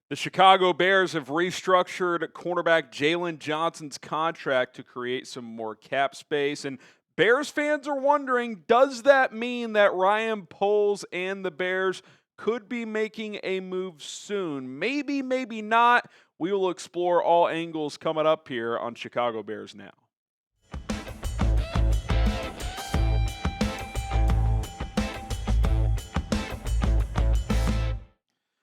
The Chicago Bears have restructured cornerback Jaylon Johnson's contract to create some more cap space. And Bears fans are wondering, does that mean that Ryan Poles and the Bears could be making a move soon? Maybe, maybe not. We will explore all angles coming up here on Chicago Bears Now.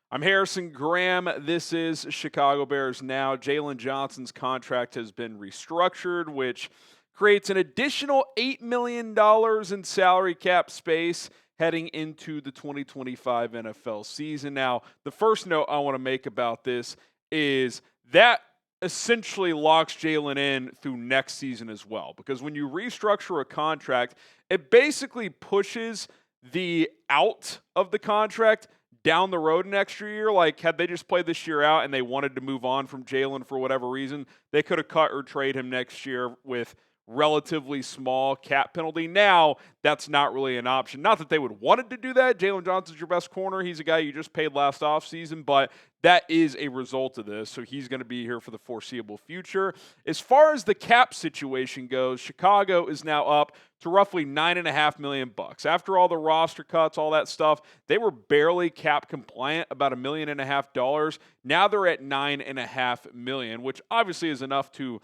I'm Harrison Graham. This is Chicago Bears Now. Jaylon Johnson's contract has been restructured, which creates an additional $8 million in salary cap space heading into the 2025 NFL season. Now, the first note I want to make about this is that essentially locks Jaylon in through next season as well, because when you restructure a contract, it basically pushes the out of the contract down the road an extra year. Like, had they just played this year out and they wanted to move on from Jaylon for whatever reason, they could have cut or trade him next year with relatively small cap penalty. Now, that's not really an option. Not that they would wanted to do that. Jaylon Johnson's your best corner. He's a guy you just paid last offseason, but that is a result of this, so he's going to be here for the foreseeable future. As far as the cap situation goes, Chicago is now up to roughly $9.5 million. After all the roster cuts, all that stuff, they were barely cap compliant, about $1.5 million. Now they're at $9.5 million, which obviously is enough to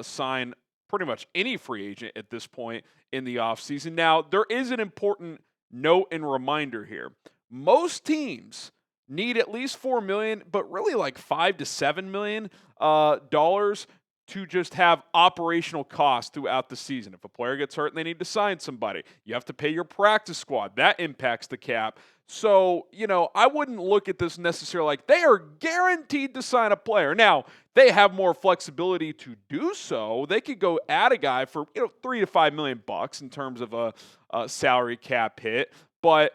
sign pretty much any free agent at this point in the offseason. Now, there is an important note and reminder here. Most teams need at least $4 million, but really like $5 to $7 million dollars to just have operational costs throughout the season. If a player gets hurt and they need to sign somebody, you have to pay your practice squad. That impacts the cap. So, I wouldn't look at this necessarily like they are guaranteed to sign a player. Now, they have more flexibility to do so. They could go add a guy for, $3 to $5 million in terms of a salary cap hit. But,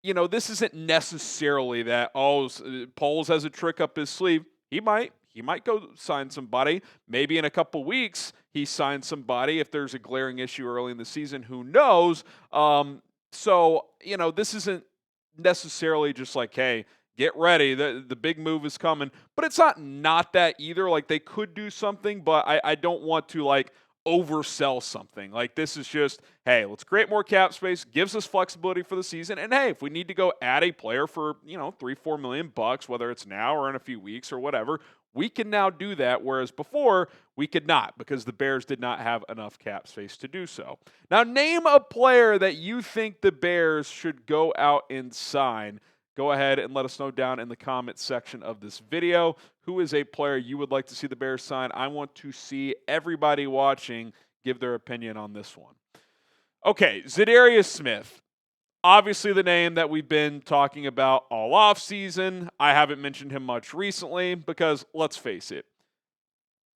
this isn't necessarily that, Poles has a trick up his sleeve. He might go sign somebody. Maybe in a couple weeks he signs somebody if there's a glaring issue early in the season. Who knows? So, this isn't necessarily just like, hey, get ready, the big move is coming. But it's not that either. Like, they could do something, but I don't want to oversell something. Like, this is just, hey, let's create more cap space, gives us flexibility for the season. And hey, if we need to go add a player for, $3-4 million, whether it's now or in a few weeks or whatever, we can now do that, whereas before we could not, because the Bears did not have enough cap space to do so. Now, name a player that you think the Bears should go out and sign. Go ahead and let us know down in the comments section of this video. Who is a player you would like to see the Bears sign? I want to see everybody watching give their opinion on this one. Okay, Za'Darius Smith. Obviously the name that we've been talking about all offseason. I haven't mentioned him much recently because, let's face it,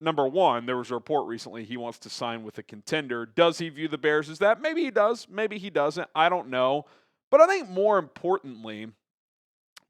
number one, there was a report recently he wants to sign with a contender. Does he view the Bears as that? Maybe he does. Maybe he doesn't. I don't know. But I think more importantly,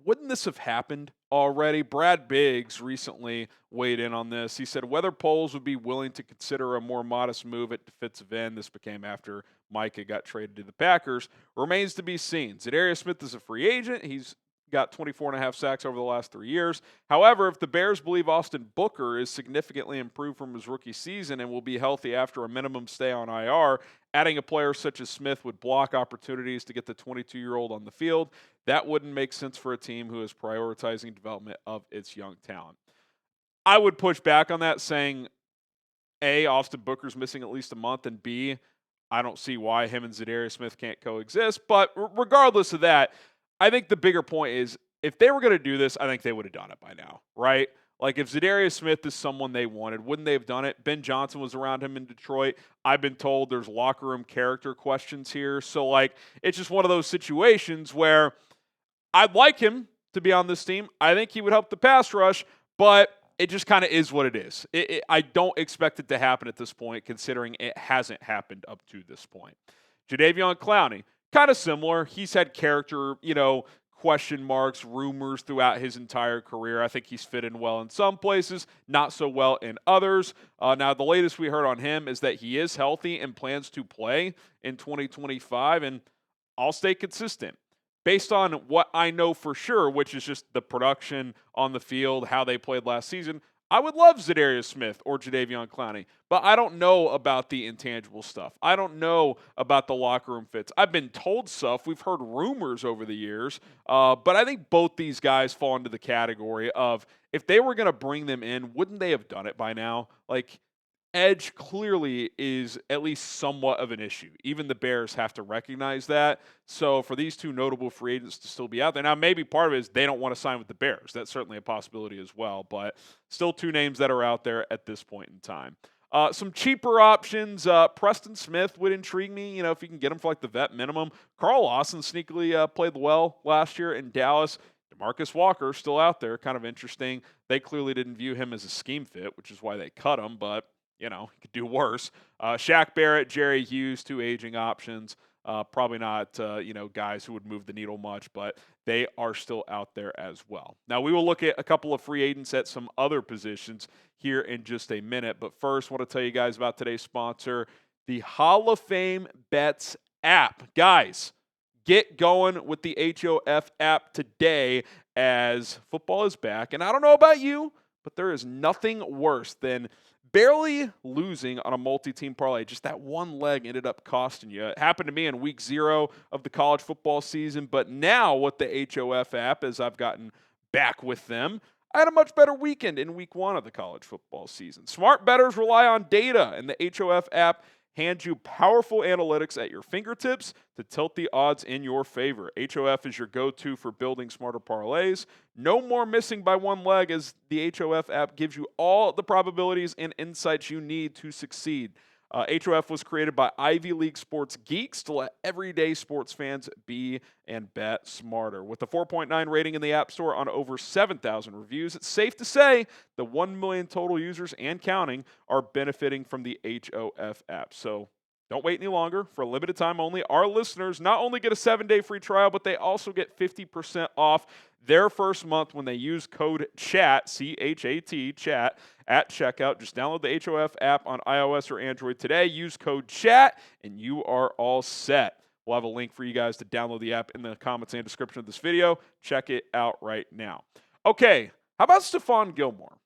wouldn't this have happened already? Brad Biggs recently weighed in on this. He said whether Poles would be willing to consider a more modest move at defensive end, this became after Micah got traded to the Packers, remains to be seen. Za'Darius Smith is a free agent. He's got 24.5 sacks over the last 3 years. However, if the Bears believe Austin Booker is significantly improved from his rookie season and will be healthy after a minimum stay on IR, adding a player such as Smith would block opportunities to get the 22-year-old on the field. That wouldn't make sense for a team who is prioritizing development of its young talent. I would push back on that, saying, A, Austin Booker's missing at least a month, and B, I don't see why him and Za'Darius Smith can't coexist. But regardless of that, I think the bigger point is if they were going to do this, I think they would have done it by now, right? Like, if Za'Darius Smith is someone they wanted, wouldn't they have done it? Ben Johnson was around him in Detroit. I've been told there's locker room character questions here. So, it's just one of those situations where I'd like him to be on this team. I think he would help the pass rush, but it just kind of is what it is. I don't expect it to happen at this point, considering it hasn't happened up to this point. Jadeveon Clowney, kind of similar. He's had character, question marks, rumors throughout his entire career. I think he's fit in well in some places, not so well in others. Now, the latest we heard on him is that he is healthy and plans to play in 2025, and I'll stay consistent. based on what I know for sure, which is just the production on the field, how they played last season, I would love Za'Darius Smith or Jadeveon Clowney, but I don't know about the intangible stuff. I don't know about the locker room fits. I've been told stuff. We've heard rumors over the years, but I think both these guys fall into the category of if they were going to bring them in, wouldn't they have done it by now? Like, edge clearly is at least somewhat of an issue. Even the Bears have to recognize that. So for these two notable free agents to still be out there, now maybe part of it is they don't want to sign with the Bears. That's certainly a possibility as well, but still two names that are out there at this point in time. Some cheaper options. Preston Smith would intrigue me, if you can get him for like the vet minimum. Carl Lawson sneakily played well last year in Dallas. DeMarcus Walker still out there, kind of interesting. They clearly didn't view him as a scheme fit, which is why they cut him, but he could do worse. Shaq Barrett, Jerry Hughes, two aging options. Probably not, guys who would move the needle much, but they are still out there as well. Now, we will look at a couple of free agents at some other positions here in just a minute. But first, I want to tell you guys about today's sponsor, the Hall of Fame Bets app. Guys, get going with the HOF app today as football is back. And I don't know about you, but there is nothing worse than barely losing on a multi-team parlay. Just that one leg ended up costing you. It happened to me in week 0 of the college football season, but now with the HOF app, as I've gotten back with them, I had a much better weekend in week 1 of the college football season. Smart bettors rely on data, and the HOF app hands you powerful analytics at your fingertips to tilt the odds in your favor. HOF is your go-to for building smarter parlays. No more missing by one leg, as the HOF app gives you all the probabilities and insights you need to succeed. HOF was created by Ivy League sports geeks to let everyday sports fans be and bet smarter. With a 4.9 rating in the App Store on over 7,000 reviews, it's safe to say the 1 million total users and counting are benefiting from the HOF app. So don't wait any longer. For a limited time only, our listeners not only get a 7-day free trial, but they also get 50% off their first month when they use code CHAT, C-H-A-T, CHAT, at checkout. Just download the HOF app on iOS or Android today. Use code CHAT, and you are all set. We'll have a link for you guys to download the app in the comments and description of this video. Check it out right now. Okay, how about Stephon Gilmore?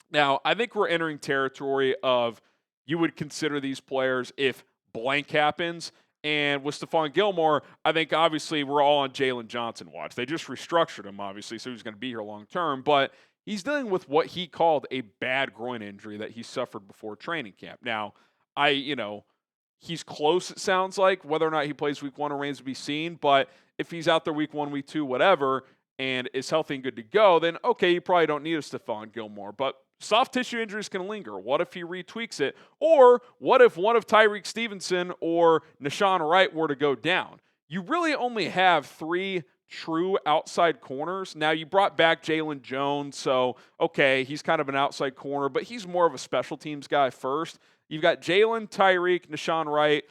Now, I think we're entering territory of you would consider these players if blank happens. And with Stephon Gilmore, I think obviously we're all on Jaylon Johnson watch. They just restructured him, obviously, so he's going to be here long term. But he's dealing with what he called a bad groin injury that he suffered before training camp. Now, he's close, it sounds like. Whether or not he plays week 1 remains to be seen. But if he's out there week 1, week 2, whatever, and is healthy and good to go, then okay, you probably don't need a Stephon Gilmore. But soft tissue injuries can linger. What if he retweaks it? Or what if one of Tyreek Stevenson or Nashawn Wright were to go down? You really only have 3 true outside corners. Now, you brought back Jaylon Jones, so okay, he's kind of an outside corner, but he's more of a special teams guy first. You've got Jaylon, Tyreek, Nashawn Wright.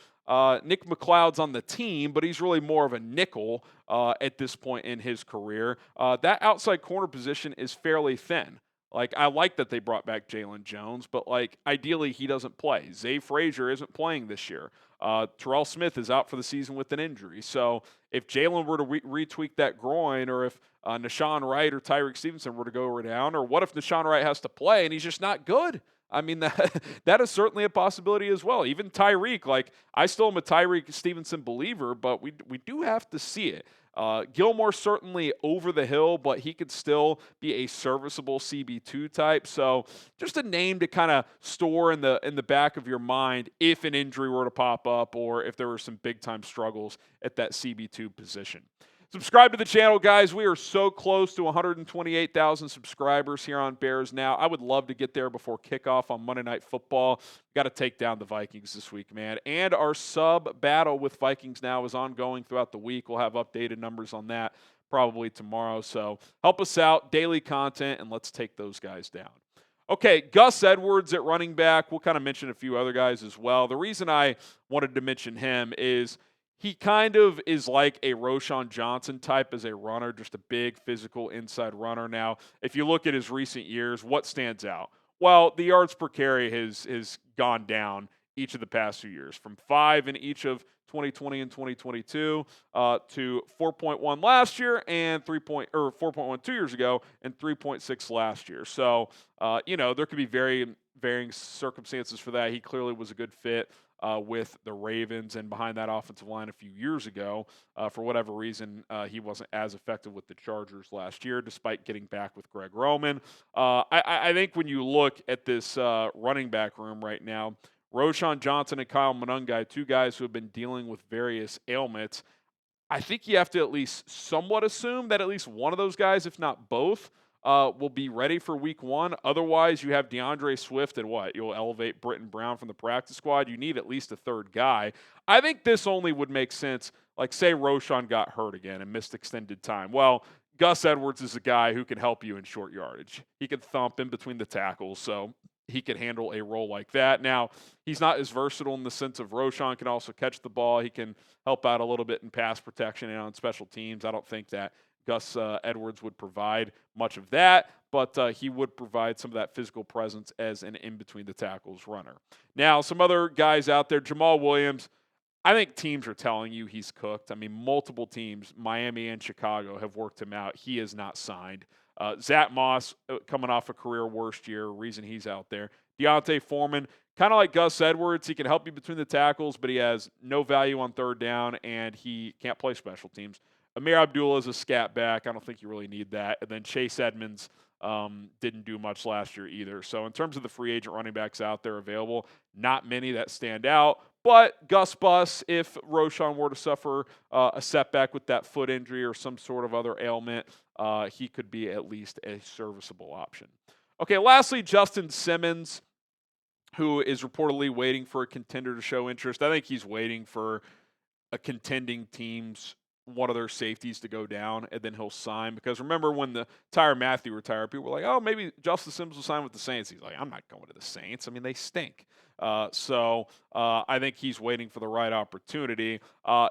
Nick McLeod's on the team, but he's really more of a nickel at this point in his career. That outside corner position is fairly thin. I like that they brought back Jaylon Jones, but, ideally he doesn't play. Zay Frazier isn't playing this year. Terrell Smith is out for the season with an injury. So if Jaylon were to retweak that groin, or if Nashawn Wright or Tyreek Stevenson were to go down, or what if Nashawn Wright has to play and he's just not good? I mean, that is certainly a possibility as well. Even Tyreek, I still am a Tyreek Stevenson believer, but we do have to see it. Gilmore certainly over the hill, but he could still be a serviceable CB2 type. So just a name to kind of store in the back of your mind if an injury were to pop up, or if there were some big time struggles at that CB2 position. Subscribe to the channel, guys. We are so close to 128,000 subscribers here on Bears Now. I would love to get there before kickoff on Monday Night Football. Got to take down the Vikings this week, man. And our sub battle with Vikings Now is ongoing throughout the week. We'll have updated numbers on that probably tomorrow. So help us out, daily content, and let's take those guys down. Okay, Gus Edwards at running back. We'll kind of mention a few other guys as well. The reason I wanted to mention him is he kind of is like a Roschon Johnson type as a runner, just a big physical inside runner. Now, if you look at his recent years, what stands out? Well, the yards per carry has gone down each of the past 2 years, from 5 in each of 2020 and 2022 to 4.1 last year and 4.1 2 years ago and 3.6 last year. So, there could be varying circumstances for that. He clearly was a good fit with the Ravens and behind that offensive line a few years ago. For whatever reason, he wasn't as effective with the Chargers last year, despite getting back with Greg Roman. I think when you look at this running back room right now, Roschon Johnson and Kyle Monangai, two guys who have been dealing with various ailments, I think you have to at least somewhat assume that at least one of those guys, if not both, will be ready for week 1. Otherwise, you have DeAndre Swift and what? You'll elevate Britton Brown from the practice squad. You need at least a third guy. I think this only would make sense, like say Roschon got hurt again and missed extended time. Well, Gus Edwards is a guy who can help you in short yardage. He can thump in between the tackles, so he could handle a role like that. Now, he's not as versatile in the sense of Roschon can also catch the ball. He can help out a little bit in pass protection and on special teams. I don't think that Gus Edwards would provide much of that, but he would provide some of that physical presence as an in-between-the-tackles runner. Now, some other guys out there, Jamal Williams, I think teams are telling you he's cooked. I mean, multiple teams, Miami and Chicago, have worked him out. He is not signed. Zach Moss coming off a career worst year, reason he's out there. Deontay Foreman, kind of like Gus Edwards, he can help you between the tackles, but he has no value on third down, and he can't play special teams. Amir Abdullah is a scat back. I don't think you really need that. And then Chase Edmonds didn't do much last year either. So in terms of the free agent running backs out there available, not many that stand out. But Gus Bus, if Roschon were to suffer a setback with that foot injury or some sort of other ailment, he could be at least a serviceable option. Okay, lastly, Justin Simmons, who is reportedly waiting for a contender to show interest. I think he's waiting for a contending team's one of their safeties to go down, and then he'll sign. Because remember when the Tyrann Mathieu retired, people were like, oh, maybe Justin Simmons will sign with the Saints. He's like, I'm not going to the Saints. I mean, they stink. So I think he's waiting for the right opportunity.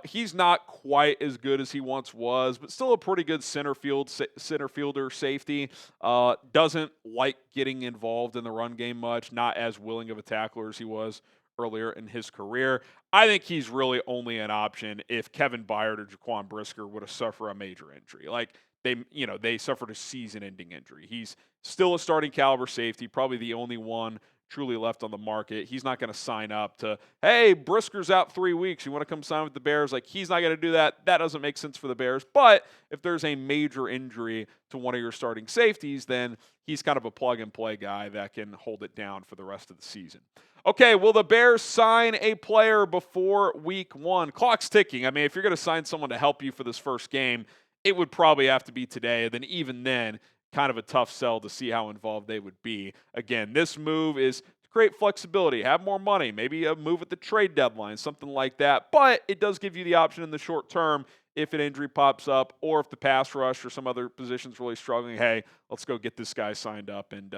He's not quite as good as he once was, but still a pretty good center fielder safety. Doesn't like getting involved in the run game much, not as willing of a tackler as he was earlier in his career. I think he's really only an option if Kevin Byard or Jaquan Brisker would have suffered a major injury. Like they suffered a season-ending injury. He's still a starting caliber safety, probably the only one truly left on the market. He's not going to sign up to, hey, Brisker's out 3 weeks. You want to come sign with the Bears? Like, he's not going to do that. That doesn't make sense for the Bears. But if there's a major injury to one of your starting safeties, then he's kind of a plug-and-play guy that can hold it down for the rest of the season. Okay, will the Bears sign a player before week 1? Clock's ticking. I mean, if you're going to sign someone to help you for this first game, it would probably have to be today. And then even then, kind of a tough sell to see how involved they would be. Again, this move is to create flexibility, have more money, maybe a move at the trade deadline, something like that. But it does give you the option in the short term if an injury pops up or if the pass rush or some other position's really struggling. Hey, let's go get this guy signed up and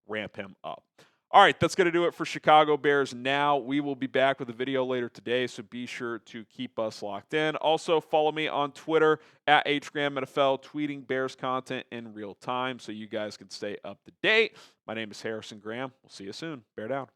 ramp him up. All right, that's going to do it for Chicago Bears Now. We will be back with a video later today, so be sure to keep us locked in. Also, follow me on Twitter at HGramNFL, tweeting Bears content in real time so you guys can stay up to date. My name is Harrison Graham. We'll see you soon. Bear down.